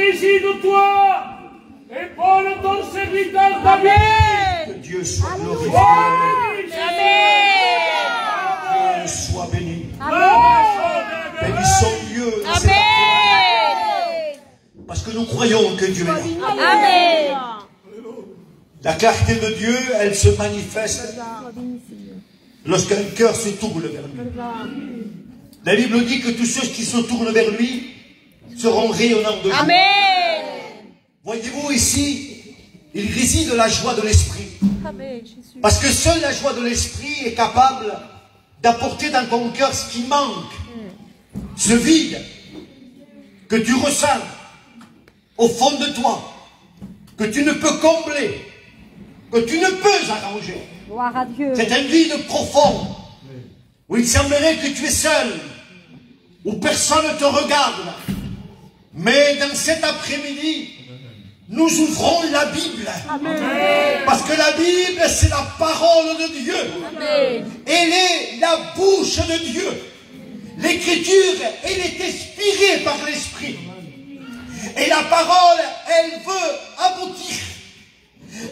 bénéficie de toi et Paul, ton serviteur David. Que Dieu soit glorifié. Dieu soit béni. Bénissons Dieu. Parce que nous croyons que Dieu est là. Amen. La clarté de Dieu, elle se manifeste lorsqu'un cœur se tourne vers lui. La Bible dit que tous ceux qui se tournent vers lui seront rayonnants de joie. Amen. Voyez-vous ici, il réside la joie de l'esprit. Parce que seule la joie de l'esprit est capable d'apporter dans ton cœur ce qui manque, ce vide que tu ressens au fond de toi, que tu ne peux combler, que tu ne peux arranger. Gloire à Dieu. C'est un vide profond où il semblerait que tu es seul, où personne ne te regarde. Mais dans cet après-midi, nous ouvrons la Bible. Amen. Parce que la Bible, c'est la parole de Dieu. Amen. Elle est la bouche de Dieu. L'écriture, elle est inspirée par l'Esprit. Et la parole, elle veut aboutir.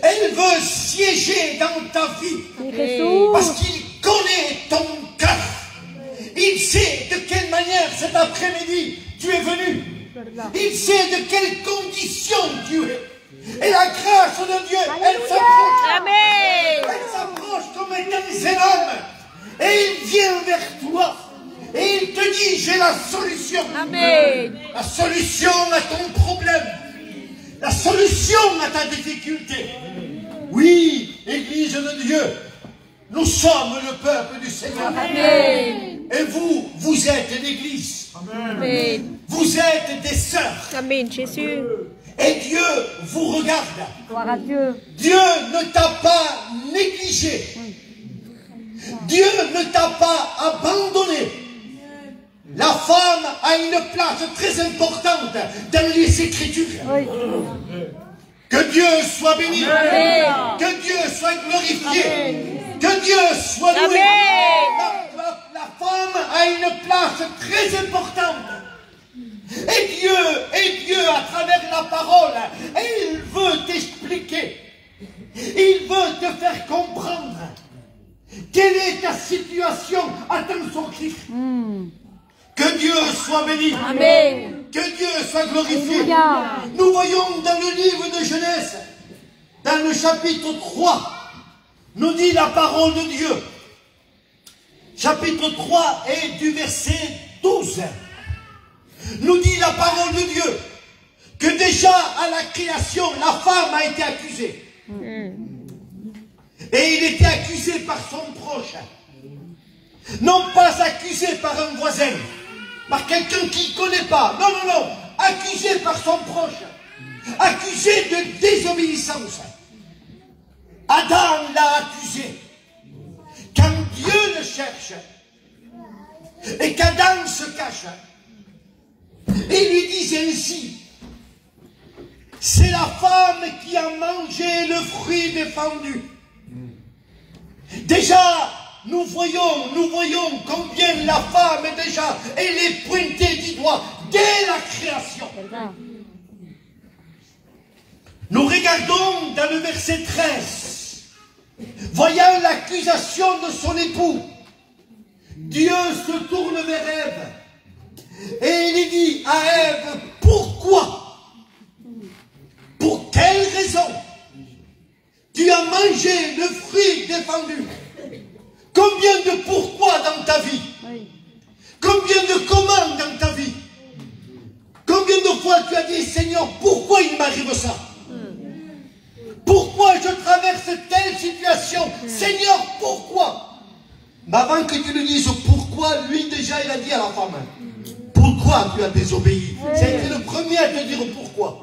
Elle veut siéger dans ta vie. Parce qu'il connaît ton cœur. Il sait de quelle manière cet après-midi tu es venu. Il sait de quelles conditions tu es. Et la grâce de Dieu, elle s'approche. Amen. Elle s'approche comme un homme. Et il vient vers toi. Et il te dit, j'ai la solution. Amen. La solution à ton problème. La solution à ta difficulté. Oui, Église de Dieu, nous sommes le peuple du Seigneur. Amen. Et vous, vous êtes l'Église. Amen. Vous êtes des sœurs. Amen, Jésus. Et Dieu vous regarde. Gloire à Dieu. Dieu ne t'a pas négligé. Dieu ne t'a pas abandonné. La femme a une place très importante dans les Écritures. Oui. Que Dieu soit béni. Amen. Que Dieu soit glorifié. Amen. Que Dieu soit loué. La femme a une place très importante. Et Dieu, à travers la parole, il veut t'expliquer. Il veut te faire comprendre quelle est ta situation. Attends son Christ. Que Dieu soit béni. Amen. Que Dieu soit glorifié. Alléluia. Nous voyons dans le livre de Genèse, dans le chapitre 3, nous dit la parole de Dieu. Chapitre 3 et du verset 12. Nous dit la parole de Dieu que déjà à la création, la femme a été accusée. Et il était accusé par son proche. Non pas accusé par un voisin, par quelqu'un qu'il ne connaît pas. Non, non, non. Accusé par son proche. Accusé de désobéissance. Adam l'a accusé. Quand Dieu le cherche et qu'Adam se cache, et lui dit ainsi, c'est la femme qui a mangé le fruit défendu. Déjà, nous voyons combien la femme est déjà, elle est pointée du doigt dès la création. Nous regardons dans le verset 13, voyant l'accusation de son époux, Dieu se tourne vers Ève et il dit à Ève, pourquoi? Pour quelle raison tu as mangé le fruit défendu? Combien de pourquoi dans ta vie? Combien de comment dans ta vie? Combien de fois tu as dit, Seigneur, pourquoi il m'arrive ça? Pourquoi je traverse telle situation? Seigneur, pourquoi? Mais avant que tu lui dises pourquoi, lui déjà il a dit à la femme, pourquoi tu as désobéi? C'est le premier à te dire pourquoi.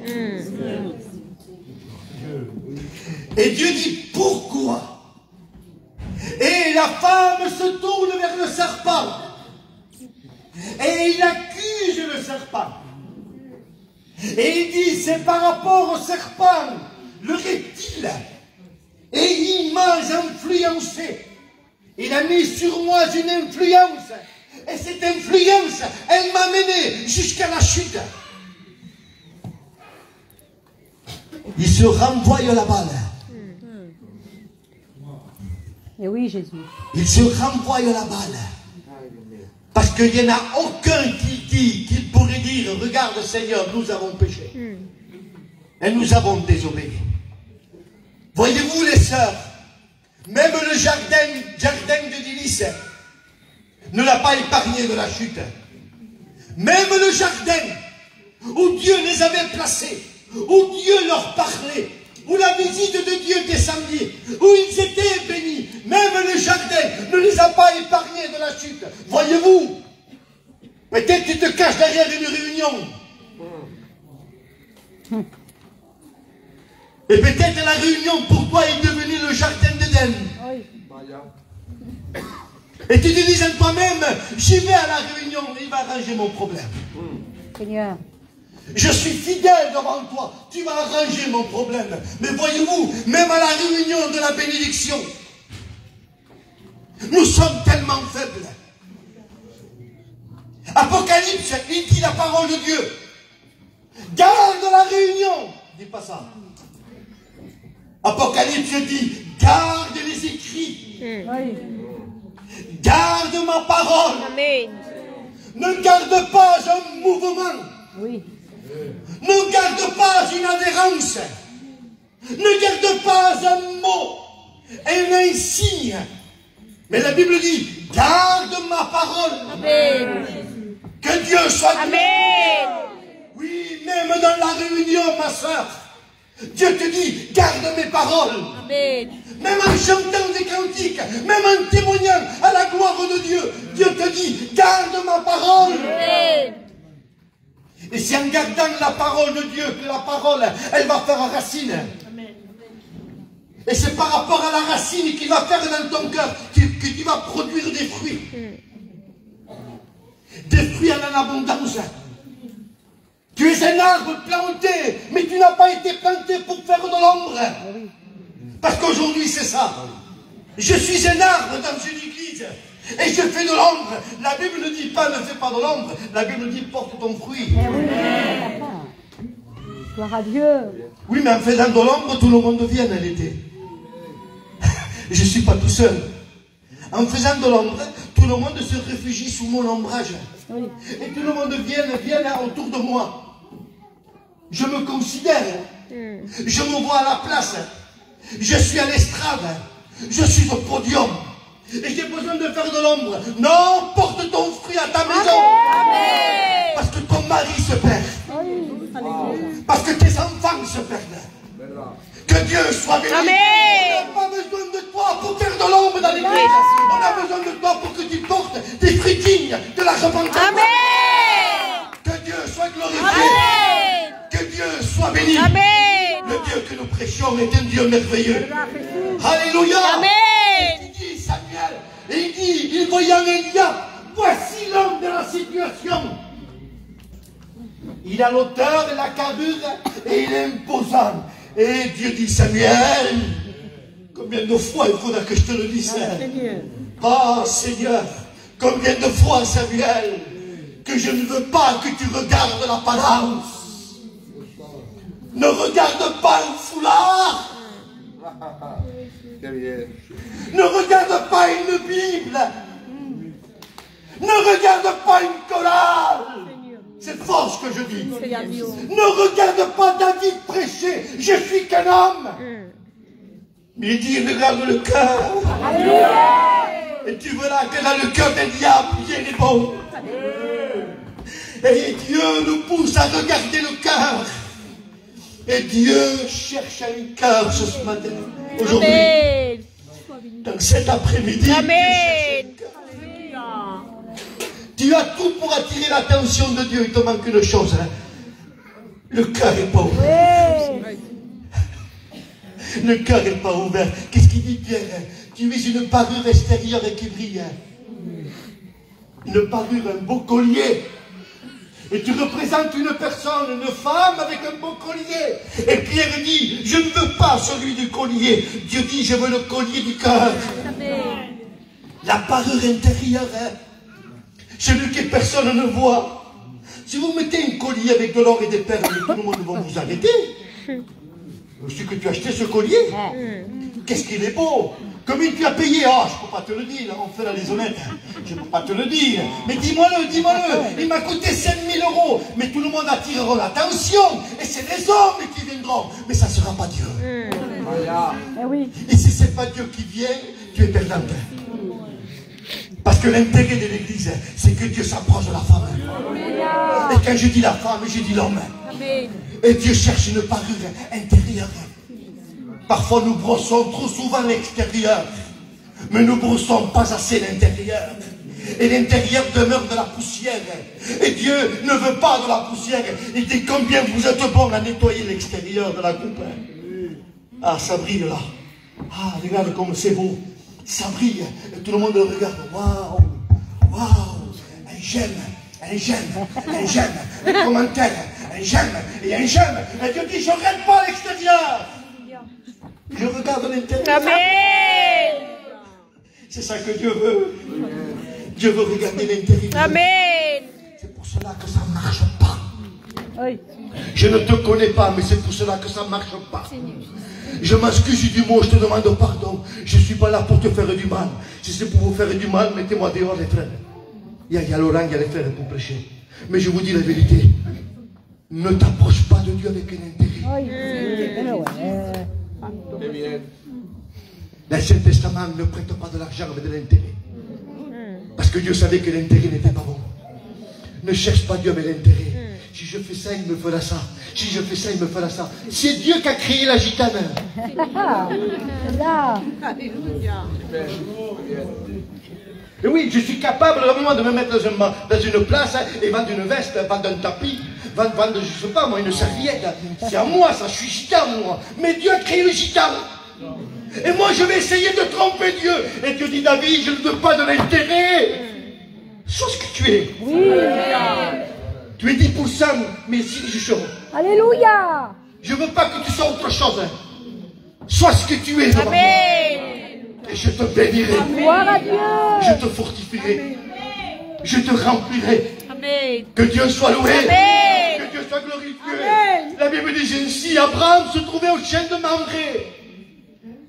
Et Dieu dit pourquoi? Et la femme se tourne vers le serpent. Et il accuse le serpent. Et il dit, c'est par rapport au serpent, le reptile. Et il m'a influencé. Il a mis sur moi une influence. Et cette influence, elle m'a mené jusqu'à la chute. il se renvoie la balle. Et oui, Jésus. Il se renvoie la balle. Parce qu'il n'y en a aucun qui pourrait dire, regarde Seigneur, nous avons péché. Et nous avons désobéi. Voyez-vous les sœurs, même le jardin de délices ne l'a pas épargné de la chute. Même le jardin où Dieu les avait placés, où Dieu leur parlait, où la visite de Dieu descendait, où ils étaient bénis, même le jardin ne les a pas épargnés de la chute. Voyez-vous, peut-être tu te caches derrière une réunion. Et peut-être la réunion pour toi est devenue le jardin d'Éden. Et tu te dis en toi-même, j'y vais à la réunion, il va arranger mon problème. Seigneur. Je suis fidèle devant toi, tu vas arranger mon problème. Mais voyez-vous, même à la réunion de la bénédiction, nous sommes tellement faibles. Apocalypse, il dit la parole de Dieu. Garde la réunion. Dis pas ça. Apocalypse dit, garde les écrits. Oui. Garde ma parole. Amen. Ne garde pas un mouvement. Oui. Ne garde pas une adhérence. Ne garde pas un mot. Un insigne. Mais la Bible dit, garde ma parole. Amen. Que Dieu soit glorifié. Amen. Oui, même dans la réunion, ma soeur, Dieu te dit, garde mes paroles. Amen. Même en chantant des cantiques, même en témoignant à la gloire de Dieu, Dieu te dit, garde ma parole. Amen. Et c'est en gardant la parole de Dieu que la parole, elle va faire racine. Et c'est par rapport à la racine qu'il va faire dans ton cœur que tu vas produire des fruits. Des fruits en abondance. Tu es un arbre planté, mais tu n'as pas été planté pour faire de l'ombre. Parce qu'aujourd'hui c'est ça. Je suis un arbre dans une église et je fais de l'ombre. La Bible ne dit pas ne fais pas de l'ombre. La Bible dit porte ton fruit. Gloire à Dieu. Oui, mais en faisant de l'ombre, tout le monde vient à l'été. Je ne suis pas tout seul. En faisant de l'ombre, tout le monde se réfugie sous mon ombrage. Oui. Et tout le monde vient autour de moi. Je me considère. Je me vois à la place. Je suis à l'estrade. Je suis au podium. Et j'ai besoin de faire de l'ombre. Non, porte ton fruit à ta maison. Amen. Parce que ton mari se perd. Parce que tes enfants se perdent. Que Dieu soit béni. Amen. On n'a pas besoin de toi pour faire de l'ombre dans l'église. On a besoin de toi pour que tu portes des fruits dignes de la repentance. Amen. Que Dieu soit glorifié. Amen. Que Dieu soit béni. Amen. Le Dieu que nous prêchons est un Dieu merveilleux. Alléluia. Amen. Il dit Samuel, et il dit, il voyant Éliab, voici l'homme de la situation. Il a l'auteur et la carrure et il est imposant. Et Dieu dit, Samuel, combien de fois il faudra que je te le dise? Ah Seigneur, combien de fois Samuel, que je ne veux pas que tu regardes l'apparence. Ne regarde pas un foulard. Ne regarde pas une Bible. Ne regarde pas une chorale. C'est fort ce que je dis. Ne regarde pas David prêcher. Je suis qu'un homme. Mais il dit, regarde le cœur. Et tu verras que dans le cœur des diables, il est bon. Et Dieu nous pousse à regarder le cœur. Et Dieu cherche un cœur ce matin, aujourd'hui, Amen. dans cet après-midi. Amen. Tu as tout pour attirer l'attention de Dieu. Il te manque une chose. Hein? Le cœur n'est pas ouvert. Le cœur n'est pas ouvert. Qu'est-ce qu'il dit Pierre? Tu es une parure extérieure et qui brille. Une parure, un beau collier. Et tu représentes une personne, une femme avec un beau collier. Et Pierre dit, je ne veux pas celui du collier. Dieu dit, je veux le collier du cœur. La parure intérieure, hein? Celui que personne ne voit. Si vous mettez un collier avec de l'or et des perles, tout le monde va vous arrêter. Reçu que tu as acheté ce collier. Qu'est-ce qu'il est beau. Combien tu as payé? Oh, je ne peux pas te le dire, on fait la les honnêtes. Je ne peux pas te le dire. Mais dis-moi-le, dis-moi-le. Il m'a coûté 5 000 €. Mais tout le monde attirera l'attention. Et c'est les hommes qui viendront. Mais ça ne sera pas Dieu. Eh oui. Et si ce n'est pas Dieu qui vient, tu es perdant. Parce que l'intérêt de l'Église, c'est que Dieu s'approche de la femme. Et quand je dis la femme, je dis l'homme. Et Dieu cherche une parure intérieure. Parfois nous brossons trop souvent l'extérieur, mais nous ne brossons pas assez l'intérieur. Et l'intérieur demeure de la poussière. Et Dieu ne veut pas de la poussière. Il dit combien vous êtes bon à nettoyer l'extérieur de la coupe. Ah, ça brille là. Ah, regarde comme c'est beau. Ça brille. Et tout le monde le regarde. Waouh, waouh. Un j'aime, un j'aime, un j'aime. Les commentaires, un j'aime et un j'aime. Et Dieu dit je ne regarde pas l'extérieur. Je regarde l'intérieur. Amen. C'est ça que Dieu veut. Dieu veut regarder l'intérieur. Amen. C'est pour cela que ça ne marche pas. Oui. Je ne te connais pas, mais c'est pour cela que ça ne marche pas. Je m'excuse du mot, je te demande pardon. Je ne suis pas là pour te faire du mal. Si c'est pour vous faire du mal, mettez-moi dehors les frères. Il y a Laurent, il y a les frères pour prêcher. Mais je vous dis la vérité. Ne t'approche pas de Dieu avec un intérêt. L'Ancien Testament ne prête pas de l'argent avec de l'intérêt. Parce que Dieu savait que l'intérêt n'était pas bon. Ne cherche pas Dieu avec l'intérêt. Si je fais ça, il me fera ça. Si je fais ça, il me fera ça. C'est Dieu qui a créé la gitane. Là. Et oui, je suis capable au moment de me mettre dans une place et vendre une veste, vendre un tapis, vendre, je ne sais pas moi, une serviette. C'est à moi ça, je suis gitane moi. Mais Dieu a créé le gitane. Et moi je vais essayer de tromper Dieu. Et Dieu dit David, je ne veux pas de l'intérêt. Sois ce que tu es. Oui. Tu es 10%, mais si je suis. Alléluia. Je ne veux pas que tu sois autre chose. Sois ce que tu es. Amen. Et je te bénirai. Gloire à Dieu. Je te fortifierai. Je te remplirai. Amen. Que Dieu soit loué. Amen. Que Dieu soit glorifié. Amen. La Bible dit ainsi, Abraham se trouvait au chêne de Mamré.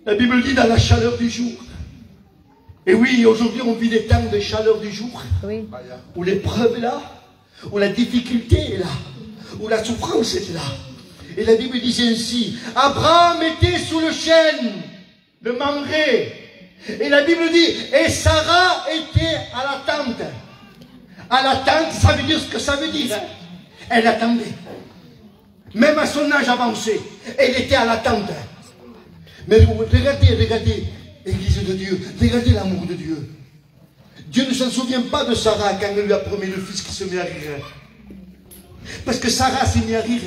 La Bible dit dans la chaleur du jour. Et oui, aujourd'hui on vit des temps de chaleur du jour. Oui. Où l'épreuve est là. Où la difficulté est là. Où la souffrance est là. Et la Bible dit ainsi, Abraham était sous le chêne de Mamré. Et la Bible dit, et Sarah était à la tente. À la tente, ça veut dire ce que ça veut dire. Hein? Elle attendait. Même à son âge avancé, elle était à la tente. Mais regardez, regardez, Église de Dieu, regardez l'amour de Dieu. Dieu ne s'en souvient pas de Sarah quand elle lui a promis le fils qui se met à rire. Parce que Sarah s'est mise à rire.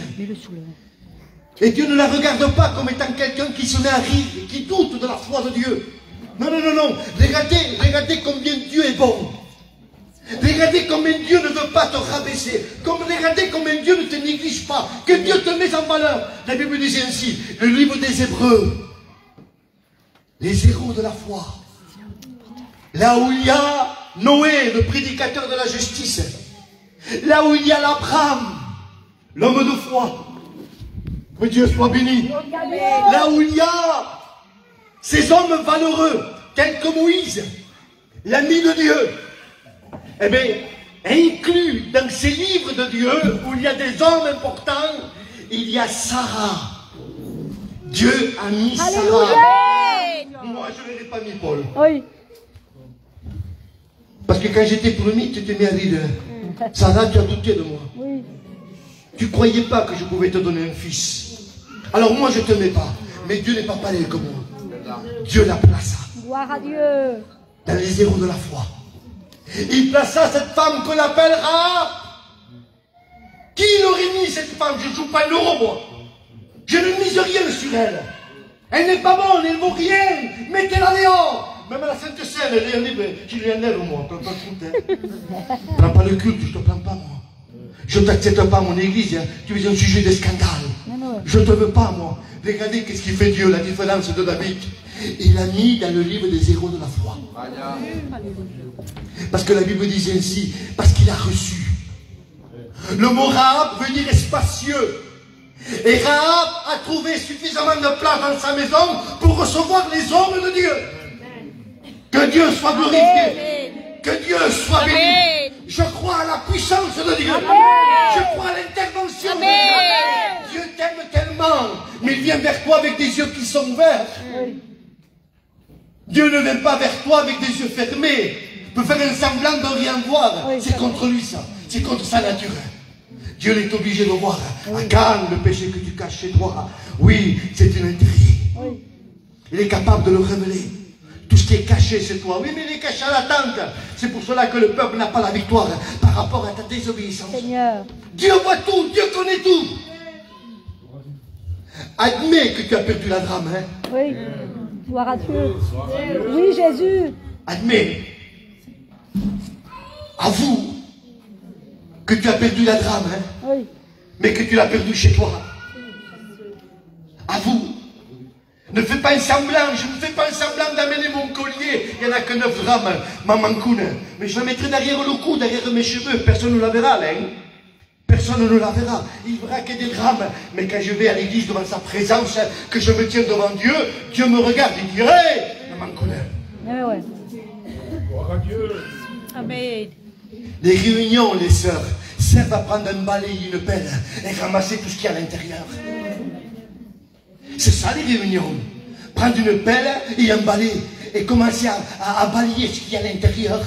Et Dieu ne la regarde pas comme étant quelqu'un qui se met à rire, qui doute de la foi de Dieu. Non, non, non, non. Regardez, regardez combien Dieu est bon. Regardez combien Dieu ne veut pas te rabaisser. Regardez combien Dieu ne te néglige pas. Que Dieu te met en valeur. La Bible dit ainsi, le livre des Hébreux, les héros de la foi. Là où il y a Noé, le prédicateur de la justice. Là où il y a l'Abraham, l'homme de foi. Que Dieu soit béni. Là où il y a ces hommes valeureux, tels que Moïse, l'ami de Dieu. Eh bien, inclus dans ces livres de Dieu, où il y a des hommes importants, il y a Sarah. Dieu a mis Sarah. Moi, je ne l'ai pas mis, Paul. Oui. Parce que quand j'étais promis, tu t'es mis à rire. Sarah, tu as douté de moi. Oui. Tu ne croyais pas que je pouvais te donner un fils. Alors moi, je ne te mets pas. Mais Dieu n'est pas pareil que moi. Dieu la plaça. Gloire à Dieu. Dans les héros de la foi. Il plaça cette femme qu'on appelle Rahab. Qui l'aurait mis cette femme? Je ne joue pas l'euro, moi. Je ne mise rien sur elle. Elle n'est pas bonne, elle ne vaut rien. Mettez-la dehors. Même à la Sainte Seine, elle est libre. Je lui enlève, moi. Prends pas le culte. Prends pas le culte, je ne te prends pas, moi. Je ne t'accepte pas à mon église. Hein. Tu es un sujet de scandale. Je ne te veux pas, moi. Regardez qu'est-ce qui fait Dieu, la différence de David. Il l'a mis dans le livre des héros de la foi. Parce que la Bible dit ainsi, parce qu'il a reçu. Le mot Rahab veut dire spacieux. Et Rahab a trouvé suffisamment de place dans sa maison pour recevoir les hommes de Dieu. Que Dieu soit glorifié. Amen. Que Dieu soit béni. Amen. Je crois à la puissance de Dieu. Amen. Je crois à l'intervention de Amen. Dieu. Dieu t'aime tellement, mais il vient vers toi avec des yeux qui sont ouverts. Oui. Dieu ne vient pas vers toi avec des yeux fermés. Il peut faire un semblant de rien voir. Oui, C'est ça contre lui ça. C'est contre sa nature. Dieu est obligé de voir. Regarde le péché que tu caches chez toi. Oui, c'est une interdit. Oui. Il est capable de le révéler. Tout ce qui est caché chez toi. Oui, mais il est caché à la tente. C'est pour cela que le peuple n'a pas la victoire par rapport à ta désobéissance. Seigneur. Dieu voit tout. Dieu connaît tout. Admets que tu as perdu la drame. Hein? Oui. Gloire à Dieu. Oui, Jésus. Admets. Avoue que tu as perdu la drame. Hein? Oui. Mais que tu l'as perdu chez toi. Avoue. Ne fais pas un semblant, je ne fais pas un semblant d'amener mon collier. Il n'y en a que 9 grammes, maman Koune. Mais je le mettrai derrière le cou, derrière mes cheveux. Personne ne la verra, là. Hein? Personne ne la verra. Il verra que des drames. Mais quand je vais à l'église devant sa présence, que je me tiens devant Dieu, Dieu me regarde. Il dit, hey, maman Koune. Ah ouais. Gloire à Dieu. Amen. Les réunions, les sœurs, servent à prendre un balai, une pelle et ramasser tout ce qu'il y a à l'intérieur. C'est ça les réunions. Prendre une pelle et un balai et commencer à balayer ce qu'il y a à l'intérieur.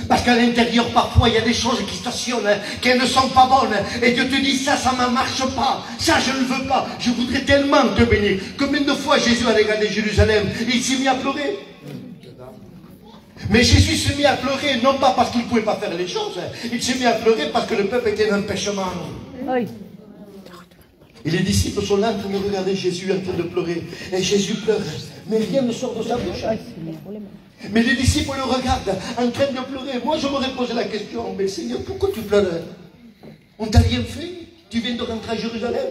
Parce qu'à l'intérieur, parfois, il y a des choses qui stationnent, qui ne sont pas bonnes. Et Dieu te dit, ça ne marche pas. Ça, je ne veux pas. Je voudrais tellement te bénir. Combien de fois Jésus a regardé Jérusalem, il s'est mis à pleurer. Mais Jésus s'est mis à pleurer, non pas parce qu'il ne pouvait pas faire les choses. Il s'est mis à pleurer parce que le peuple était dans le péchement. Oui. Et les disciples sont là en train de regarder Jésus en train de pleurer. Et Jésus pleure. Mais rien ne sort de sa bouche. Mais les disciples le regardent en train de pleurer. Moi, je m'aurais posé la question, mais Seigneur, pourquoi tu pleures? On t'a rien fait? Tu viens de rentrer à Jérusalem?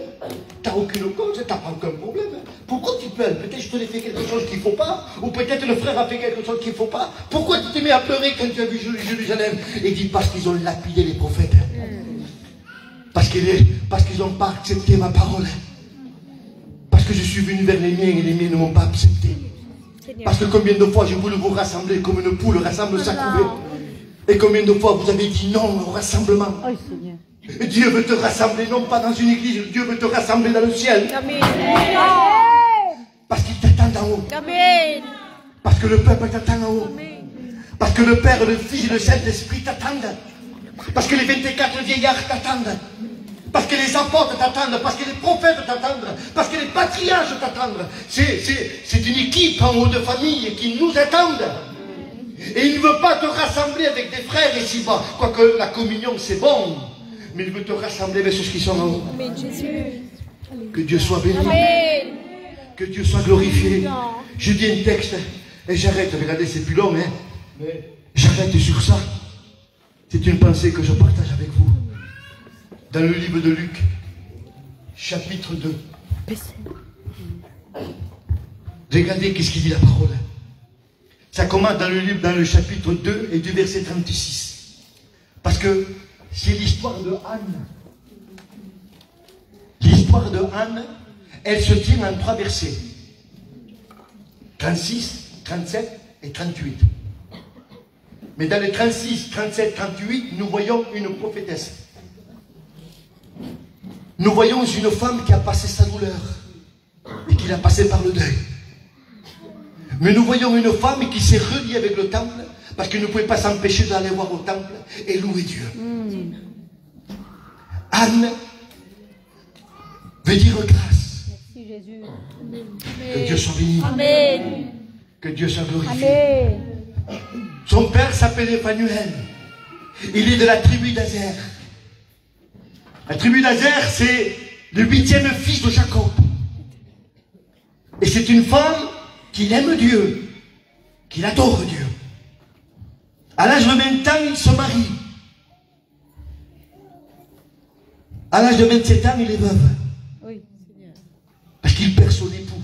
Tu n'as aucune cause, tu n'as pas aucun problème. Pourquoi tu pleures? Peut-être je te l'ai fait quelque chose qu'il ne faut pas. Ou peut-être le frère a fait quelque chose qu'il ne faut pas. Pourquoi tu t'es mis à pleurer quand tu as vu Jérusalem? Et dit, parce qu'ils ont lapidé les prophètes. Parce qu'ils n'ont pas accepté ma parole. Parce que je suis venu vers les miens et les miens ne m'ont pas accepté. Parce que combien de fois j'ai voulu vous rassembler comme une poule rassemble sa couvée. Et combien de fois vous avez dit non au rassemblement. Oui, Seigneur. Et Dieu veut te rassembler non pas dans une église, Dieu veut te rassembler dans le ciel. Amen. Parce qu'il t'attend en haut. Amen. Parce que le peuple t'attend en haut. Parce que le Père, le Fils et le Saint-Esprit t'attendent. Parce que les 24 vieillards t'attendent. Parce que les apôtres t'attendent. Parce que les prophètes t'attendent. Parce que les patriarches t'attendent. C'est une équipe en haut de famille qui nous attendent. Et il ne veut pas te rassembler avec des frères ici-bas. Quoique la communion c'est bon. Mais il veut te rassembler avec ceux qui sont en haut. Amen, Jésus. Que Dieu soit béni. Amen. Que Dieu soit glorifié. Je dis un texte et j'arrête. Regardez, c'est plus long, hein. Mais j'arrête sur ça. C'est une pensée que je partage avec vous. Dans le livre de Luc, chapitre 2. Regardez qu'est-ce qu'il dit la parole. Ça commence dans le livre, dans le chapitre 2 et du verset 36. Parce que c'est l'histoire de Anne. L'histoire de Anne, elle se tient en 3 versets. 36, 37 et 38. Mais dans les 36, 37, 38, nous voyons une prophétesse. Nous voyons une femme qui a passé sa douleur et qui l'a passé par le deuil. Mais nous voyons une femme qui s'est reliée avec le temple parce qu'elle ne pouvait pas s'empêcher d'aller voir au temple et louer Dieu. Anne veut dire grâce. Merci Jésus. Que Dieu soit béni. Amen. Que Dieu soit glorifié. Amen. Son père s'appelait Phanuel. Il est de la tribu d'Azer. La tribu d'Azer, c'est le 8e fils de Jacob. Et c'est une femme qui aime Dieu, qui adore Dieu. À l'âge de 20 ans, il se marie. À l'âge de 27 ans, il est veuve. Oui. Parce qu'il perd son époux.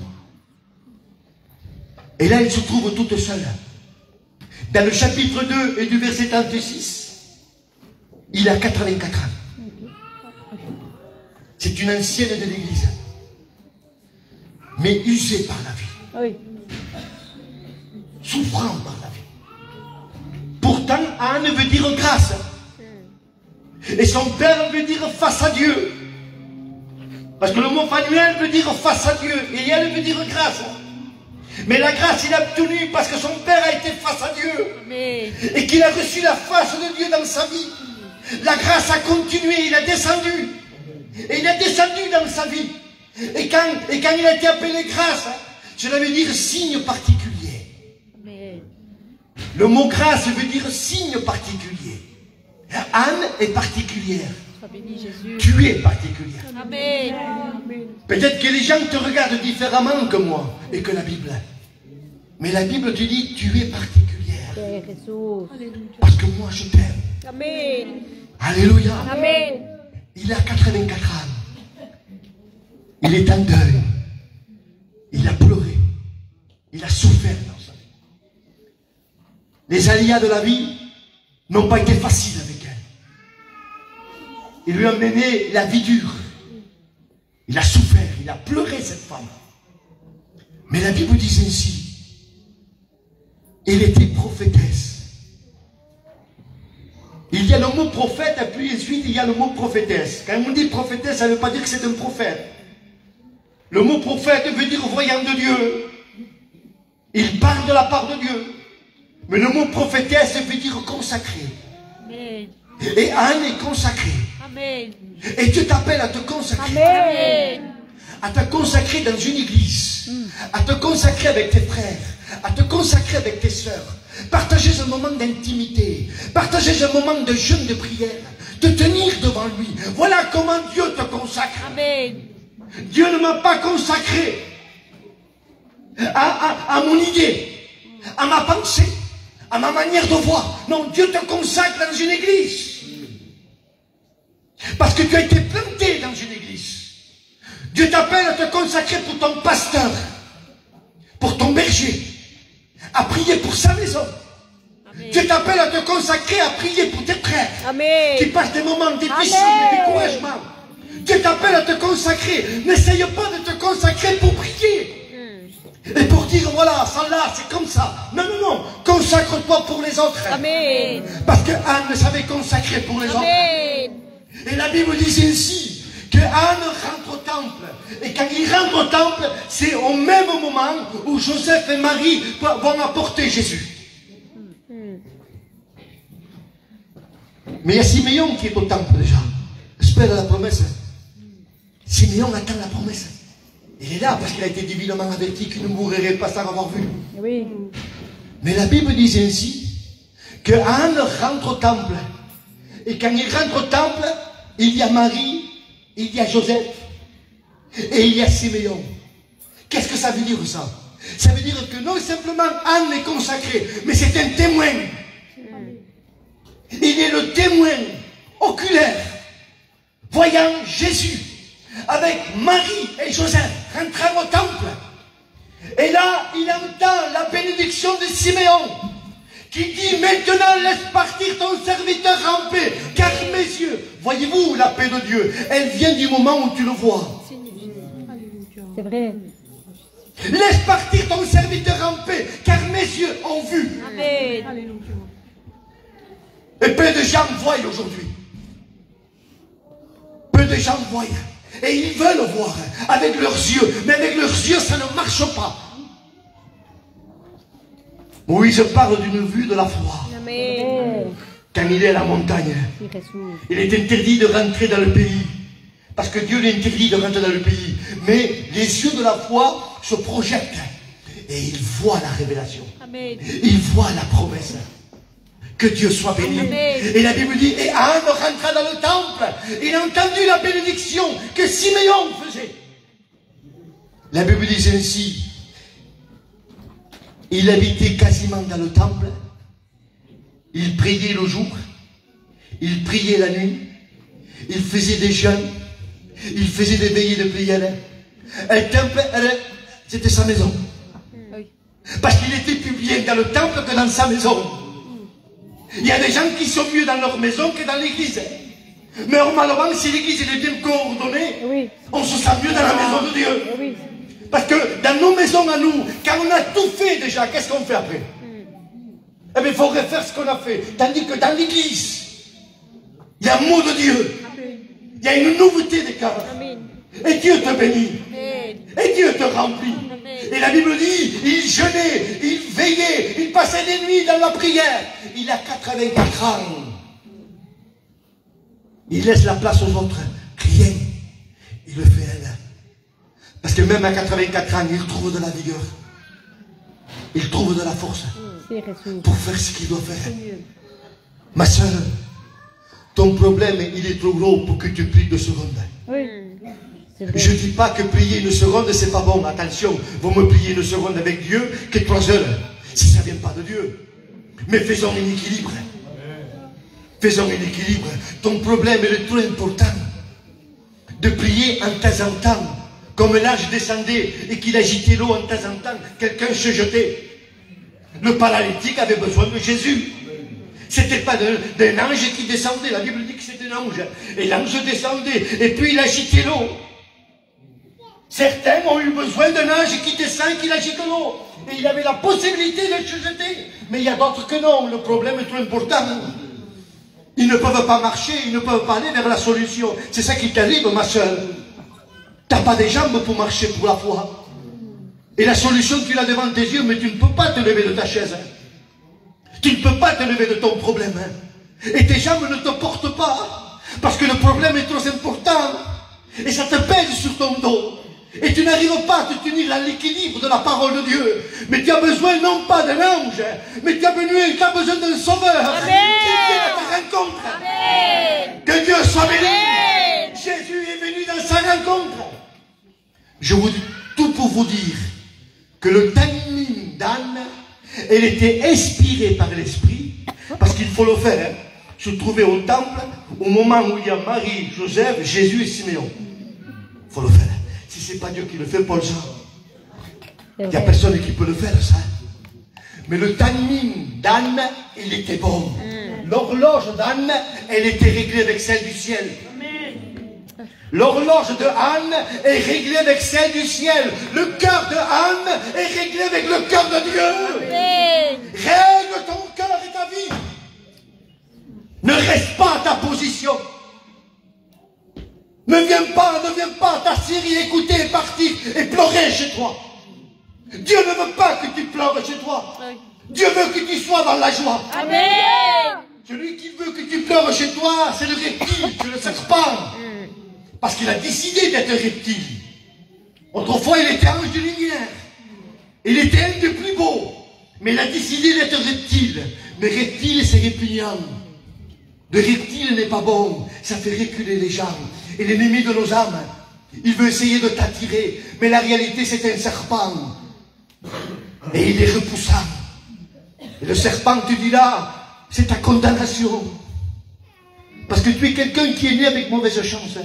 Et là, elle se trouve toute seule. Dans le chapitre 2 et du verset 36, il a 84 ans. C'est une ancienne de l'église. mais usé par la vie. Oui. Souffrant par la vie. Pourtant, Anne veut dire grâce. Et son père veut dire face à Dieu. Parce que le mot Phanuel veut dire face à Dieu. Et elle veut dire grâce. Mais la grâce, il a obtenu parce que son père a été face à Dieu. Amen. Et qu'il a reçu la face de Dieu dans sa vie. La grâce a continué, il a descendu. Et il est descendu dans sa vie. Et quand il a été appelé grâce, cela veut dire signe particulier. Amen. Le mot grâce veut dire signe particulier. Anne est particulière. Sois béni, Jésus. Tu es particulière. Amen. Peut-être que les gens te regardent différemment que moi et que la Bible. Mais la Bible te dit tu es particulière. Père Jésus. Parce que moi je t'aime. Amen. Alléluia. Amen. Il a 84 ans. Il est en deuil. Il a pleuré. Il a souffert dans sa vie. Les aléas de la vie n'ont pas été faciles avec elle. Il lui a mené la vie dure. Il a souffert, il a pleuré cette femme. Mais la Bible dit ainsi. Elle était prophétesse. Il y a le mot prophète et puis ensuite il y a le mot prophétesse. Quand on dit prophétesse, ça ne veut pas dire que c'est un prophète. Le mot prophète veut dire voyant de Dieu. Il parle de la part de Dieu. Mais le mot prophétesse veut dire consacré. Amen. Et Anne est consacrée. Amen. Et Dieu t'appelle à te consacrer. Amen. À te consacrer dans une église. À te consacrer avec tes frères. À te consacrer avec tes sœurs. Partager ce moment d'intimité. Partager ce moment de jeûne de prière. De tenir devant lui. Voilà comment Dieu te consacre. Amen. Dieu ne m'a pas consacré à mon idée, à ma pensée, à ma manière de voir. Non, Dieu te consacre dans une église. Parce que tu as été planté dans une église. Dieu t'appelle à te consacrer pour ton pasteur, pour ton berger, à prier pour sa maison. Amen. Dieu t'appelle à te consacrer à prier pour tes frères Amen. qui passent des moments difficiles, Amen. de découragement. Dieu t'appelle à te consacrer. N'essaye pas de te consacrer pour prier. Et pour dire, voilà, ça là, c'est comme ça. Non, non, non. Consacre-toi pour les autres. Amen. Parce que Anne savait consacrer pour les autres. Amen. Et la Bible dit ainsi, que Anne rentre au temple. Et quand il rentre au temple, c'est au même moment où Joseph et Marie vont apporter Jésus. Mais il y a Siméon qui est au temple déjà. Espère la promesse. Siméon attend la promesse. Il est là parce qu'il a été divinement averti qu'il ne mourrait pas sans avoir vu. Oui. Mais la Bible dit ainsi que Anne rentre au temple. Et quand il rentre au temple, il y a Marie, il y a Joseph et il y a Siméon. Qu'est-ce que ça veut dire ça? Ça veut dire que non simplement Anne est consacrée, mais c'est un témoin. Il est le témoin oculaire, voyant Jésus avec Marie et Joseph rentrant au temple. Et là, il entend la bénédiction de Siméon qui dit maintenant laisse partir ton serviteur en paix, car mes yeux, voyez-vous la paix de Dieu, elle vient du moment où tu le vois. C'est vrai. Laisse partir ton serviteur en paix, car mes yeux ont vu. Amen. Et peu de gens voient aujourd'hui. Peu de gens voient. Et ils veulent voir avec leurs yeux. Mais avec leurs yeux, ça ne marche pas. Moïse parle d'une vue de la foi. Amen. Quand il est à la montagne, Oui, Jésus. il est interdit de rentrer dans le pays. Parce que Dieu l'interdit de rentrer dans le pays. Mais les yeux de la foi se projettent. Et ils voient la révélation. Amen. Ils voient la promesse. Que Dieu soit béni. Amen. Et la Bible dit, et Anne rentra dans le temple. Il a entendu la bénédiction que Siméon faisait. La Bible dit ainsi. Il habitait quasiment dans le temple. Il priait le jour. Il priait la nuit. Il faisait des jeûnes. Il faisait des veillées de prière. Le temple, c'était sa maison. Parce qu'il était plus bien dans le temple que dans sa maison. Il y a des gens qui sont mieux dans leur maison que dans l'église. Mais normalement, si l'église est bien coordonnée, Oui. on se sent mieux dans la maison de Dieu. Oui. Parce que dans nos maisons à nous, quand on a tout fait déjà, qu'est-ce qu'on fait après? Eh bien, il faut refaire ce qu'on a fait. Tandis que dans l'église, il y a un mot de Dieu. Il y a une nouveauté des cœurs. Et Dieu te bénit. Et Dieu te remplit. Et la Bible dit, il jeûnait, il veillait, il passait des nuits dans la prière. Il a 84 ans. Il laisse la place aux autres. Rien. Il le fait elle. Parce que même à 84 ans, il trouve de la vigueur. Il trouve de la force pour faire ce qu'il doit faire. Ma soeur, ton problème, il est trop gros pour que tu pries 2 secondes. Oui. Je ne dis pas que prier 1 seconde, c'est pas bon. Attention, vaut mieux prier 1 seconde avec Dieu que 3 heures, si ça ne vient pas de Dieu. Mais faisons un équilibre. Faisons un équilibre. Ton problème est trop important de prier en temps en temps. Comme l'ange descendait et qu'il agitait l'eau en temps en temps, quelqu'un se jetait. Le paralytique avait besoin de Jésus. C'était pas d'un ange qui descendait. La Bible dit que c'était un ange. Et l'ange descendait et puis il agitait l'eau. Certains ont eu besoin d'un ange qui descend et qui agite l'eau. Et il avait la possibilité de se jeter. Mais il y a d'autres que non. Le problème est trop important. Ils ne peuvent pas marcher, ils ne peuvent pas aller vers la solution. C'est ça qui t'arrive, ma soeur. Tu n'as pas des jambes pour marcher pour la foi. Et la solution, tu l'as devant tes yeux, mais tu ne peux pas te lever de ta chaise. Tu ne peux pas te lever de ton problème. Et tes jambes ne te portent pas. Parce que le problème est trop important. Et ça te pèse sur ton dos. Et tu n'arrives pas à te tenir à l'équilibre de la parole de Dieu. Mais tu as besoin non pas d'un ange, mais tu as besoin d'un sauveur. Amen. Qui vient à ta rencontre. Amen. Que Dieu soit béni. Amen. Jésus est venu dans sa rencontre. Je vous dis tout pour vous dire que le timing d'Anne, elle était inspirée par l'Esprit, parce qu'il faut le faire. Se trouver au temple au moment où il y a Marie, Joseph, Jésus et Siméon. Il faut le faire. Si ce n'est pas Dieu qui le fait, Paul Jean. Il n'y a personne qui peut le faire, ça. Mais le timing d'Anne, il était bon. L'horloge d'Anne, elle était réglée avec celle du ciel. L'horloge de Anne est réglée avec celle du ciel. Le cœur de Anne est réglé avec le cœur de Dieu. Amen. Règle ton cœur et ta vie. Ne reste pas à ta position. Ne viens pas t'asseoir, écouter, partir et pleurer chez toi. Dieu ne veut pas que tu pleures chez toi. Dieu veut que tu sois dans la joie. Amen. Celui qui veut que tu pleures chez toi, c'est le reptile, c'est le serpent. Parce qu'il a décidé d'être reptile. Autrefois, il était ange de lumière. Il était un des plus beaux. Mais il a décidé d'être reptile. Mais reptile, c'est répugnant. Le reptile n'est pas bon. Ça fait reculer les gens. Et l'ennemi de nos âmes, il veut essayer de t'attirer. Mais la réalité, c'est un serpent. Et il est repoussant. Et le serpent te dit là, c'est ta condamnation. Parce que tu es quelqu'un qui est né avec mauvaise chance.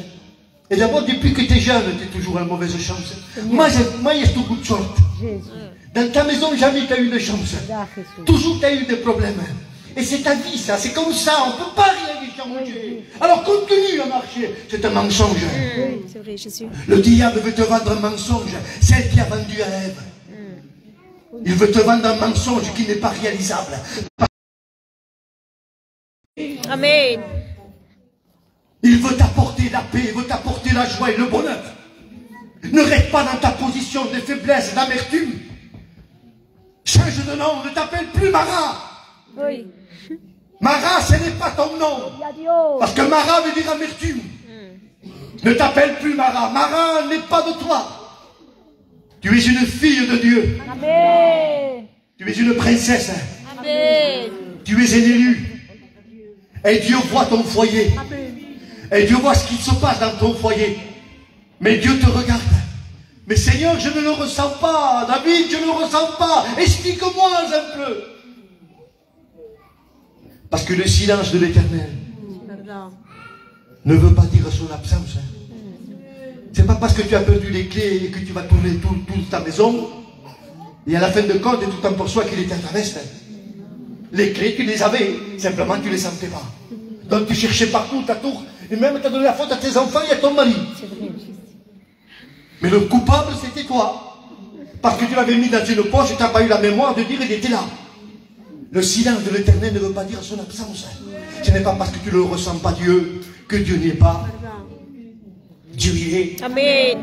Et d'abord, depuis que tu es jeune, tu es toujours en mauvaise chance. Moi, il y a tout bout de sorte. Dans ta maison, jamais tu as eu de chance. Toujours tu as eu des problèmes. Et c'est ta vie, ça. C'est comme ça. On ne peut pas rien y changer. Alors continue à marcher. C'est un mensonge. C'est vrai, Jésus. Le diable veut te vendre un mensonge. Celle qui a vendu à Ève. Il veut te vendre un mensonge qui n'est pas réalisable. Amen. Il veut t'apporter la paix, il veut t'apporter la joie et le bonheur. Ne reste pas dans ta position de faiblesse, d'amertume. Change de nom, ne t'appelle plus Mara. Oui. Mara, ce n'est pas ton nom. Parce que Mara veut dire amertume. Ne t'appelle plus Mara. Mara n'est pas de toi. Tu es une fille de Dieu. Amen. Tu es une princesse. Amen. Tu es un élu. Et Dieu voit ton foyer. Et Dieu voit ce qui se passe dans ton foyer. Mais Dieu te regarde. Mais Seigneur, je ne le ressens pas. David, je ne le ressens pas. Explique-moi un peu. Parce que le silence de l'Éternel ne veut pas dire son absence. C'est pas parce que tu as perdu les clés et que tu vas tourner toute ta maison. Et à la fin de compte, tu t'aperçois qu'il était à ta veste. Les clés, tu les avais. Simplement, tu ne les sentais pas. Donc tu cherchais partout ta tour. Et même tu as donné la faute à tes enfants et à ton mari. Mais le coupable, c'était toi. Parce que tu l'avais mis dans une poche et tu n'as pas eu la mémoire de dire qu'il était là. Le silence de l'Éternel ne veut pas dire son absence. Ce n'est pas parce que tu ne le ressens pas Dieu que Dieu n'est pas. Dieu il est. Amen.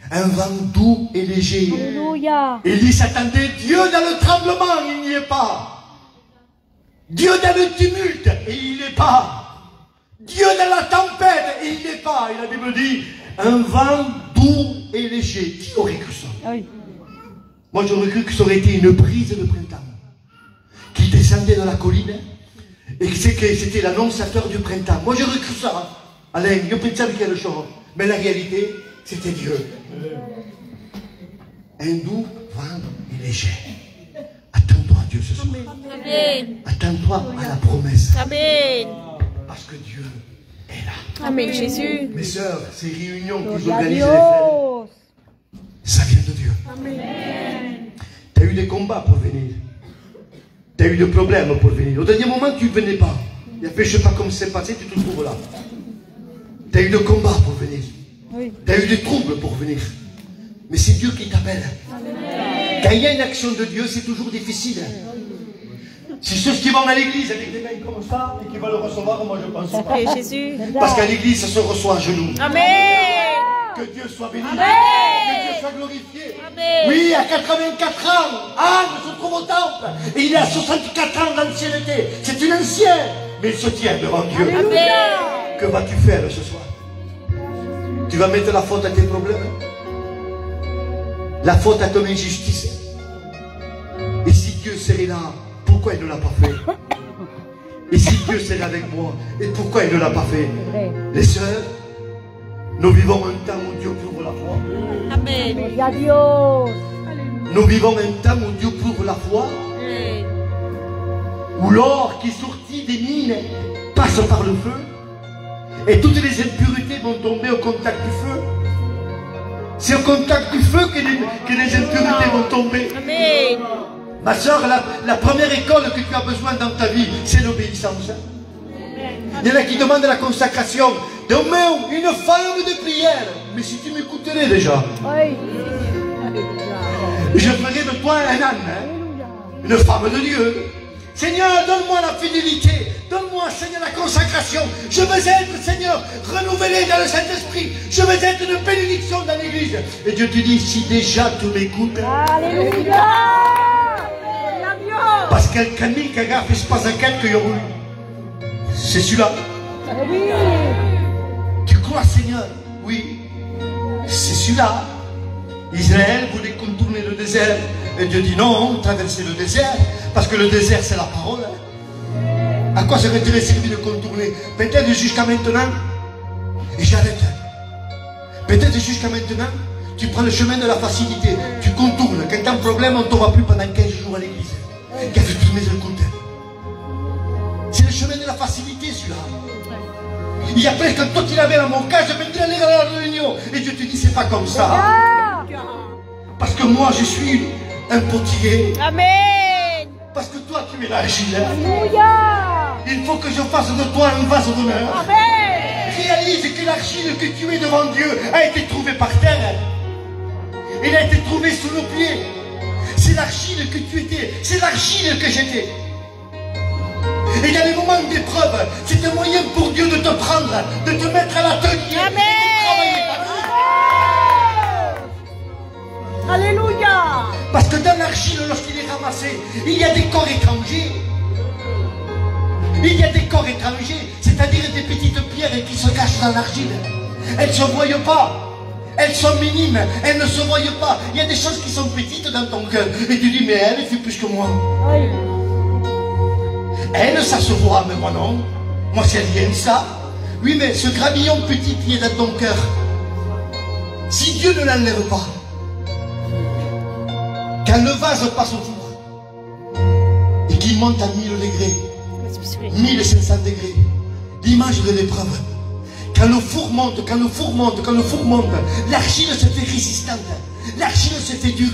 Un vent doux et léger. Alléluia. Élie s'attendait, Dieu dans le tremblement, il n'y est pas. Dieu dans le tumulte, et il n'est pas. Dieu dans la tempête, et il n'est pas. Et la Bible dit, un vent doux et léger. Qui aurait cru ça? Oui. Moi j'aurais cru que ça aurait été une brise de printemps qui descendait de la colline et que c'était l'annonçateur du printemps. Moi j'aurais cru ça. Hein. Alain, je pensais quelque chose. Mais la réalité, c'était Dieu. Un doux vent et léger. Attends-toi à Dieu ce soir. Amen. Attends-toi à la promesse. Amen. Parce que Dieu est là. Amen, Jésus. Mes sœurs, ces réunions que vous Gloria a organisez les frères, Dios. ça vient de Dieu. Tu as eu des combats pour venir. Tu as eu des problèmes pour venir. Au dernier moment, tu ne venais pas. Il a fait, je ne sais pas comment c'est passé, tu te trouves là. Tu as eu des combats pour venir. Oui. Tu as eu des troubles pour venir. Mais c'est Dieu qui t'appelle. Quand il y a une action de Dieu, c'est toujours difficile. Si ceux qui vont à l'église avec des mains comme ça et qui vont le recevoir, moi je pense pas. Et Jésus. Parce qu'à l'église, ça se reçoit à genoux. Amen. Que Dieu soit béni. Amen. Que Dieu soit glorifié. Amen. Oui, à 84 ans, Anne se trouve au temple. Et il est à 64 ans d'ancienneté. C'est une ancienne. Mais il se tient devant Dieu. Amen. Que vas-tu faire ce soir? Tu vas mettre la faute à tes problèmes? La faute à ton injustice? Et si Dieu serait là, pourquoi il ne l'a pas fait? Et si Dieu serait avec moi, et pourquoi il ne l'a pas fait? Vrai. Les sœurs, nous vivons un temps où Dieu prouve la foi. Amen. Gloria a Dios. Nous vivons un temps où Dieu prouve la foi, Amen. où l'or qui est sorti des mines passe par le feu, et toutes les impuretés vont tomber au contact du feu. C'est au contact du feu que les impuretés vont tomber. Amen. Ma soeur, la première école que tu as besoin dans ta vie, c'est l'obéissance. Il y en a qui demandent la consacration. Demain, une femme de prière. Mais si tu m'écouterais déjà, Oui. je ferais de toi un âne, hein? Une femme de Dieu. Seigneur, donne-moi la fidélité. Donne-moi, Seigneur, la consacration. Je veux être, Seigneur, renouvelé dans le Saint-Esprit. Je veux être une bénédiction dans l'Église. Et Dieu te dit, si déjà tu m'écoutes, Alléluia. parce qu'un camin qui a fait ce pas un quel que eu. C'est celui-là. Oui. Tu crois, Seigneur? Oui. C'est celui-là. Israël voulait contourner le désert. Et Dieu dit non, traverser le désert. Parce que le désert, c'est la parole. À quoi serait-il servi de contourner? Peut-être jusqu'à maintenant. Et j'arrête. Peut-être jusqu'à maintenant, tu prends le chemin de la facilité. Tu contournes. Quand tu as un problème, on ne te voit plus pendant 15 jours à l'église. Qu'est-ce que tu mets le côté? C'est le chemin de la facilité, celui-là. Il y a presque quand toi tu l'avais dans mon cas, je vais te aller à la réunion. Et Dieu te dit, c'est pas comme ça. Ah. Parce que moi, je suis un potier. Amen. Parce que toi, tu es l'argile. Alléluia. Il faut que je fasse de toi un vase d'honneur. Amen. Réalise que l'argile que tu es devant Dieu a été trouvée par terre. Il a été trouvé sous nos pieds. C'est l'argile que tu étais. C'est l'argile que j'étais. Et dans les moments d'épreuve, c'est un moyen pour Dieu de te prendre, de te mettre à l'atelier. Amen. Alléluia. Parce que dans l'argile, lorsqu'il est ramassé, il y a des corps étrangers. Il y a des corps étrangers, c'est-à-dire des petites pierres qui se cachent dans l'argile. Elles ne se voient pas. Elles sont minimes. Elles ne se voient pas. Il y a des choses qui sont petites dans ton cœur. Et tu dis, mais elle fait plus que moi. Oui. Elle, ça se voit, mais moi non. Moi, c'est rien de ça. Oui, mais ce gravillon petit qui est dans ton cœur, si Dieu ne l'enlève pas, quand le vase passe au four et qu'il monte à 1000 degrés, 1500 degrés, l'image de l'épreuve, quand le four monte, l'argile se fait résistante, l'argile se fait dure,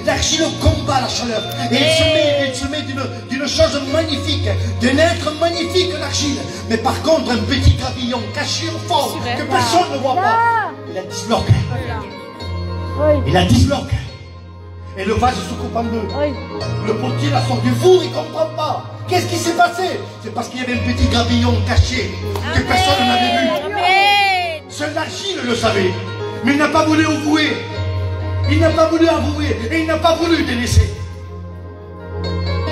l'argile combat la chaleur, et elle se met d'une chose magnifique, d'un être magnifique, l'argile. Mais par contre, un petit gravillon caché au fond, que personne ne voit pas, il la disloque. Oui. Il la disloque. Et le vase se coupe en deux. Oui. Le potier l'a sorti du four, il ne comprend pas. Qu'est-ce qui s'est passé? C'est parce qu'il y avait un petit gravillon caché que personne n'avait vu. Amen. Seul l'argile le savait. Mais il n'a pas voulu avouer. Il n'a pas voulu avouer. Et il n'a pas voulu te laisser.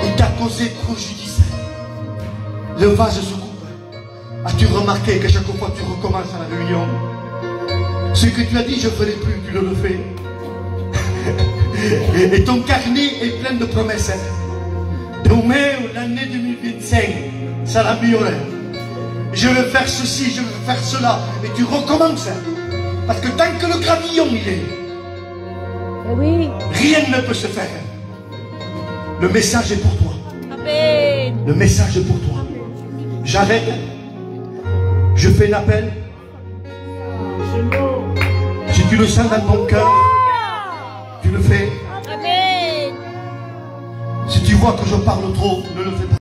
Il t'a causé préjudice. Le vase se coupe. As-tu remarqué que chaque fois que tu recommences à la réunion, ce que tu as dit, je ne ferai plus, tu le refais. Et ton carnet est plein de promesses. Demain, l'année 2025, ça la meilleure. Je veux faire ceci, je veux faire cela. Et tu recommences. Parce que tant que le gravillon il est, Eh oui. rien ne peut se faire. Le message est pour toi. Amen. Le message est pour toi. J'arrête. Je fais l'appel. Si tu le sens dans ton cœur, tu le fais. Amen. Si tu vois que je parle trop, ne le fais pas.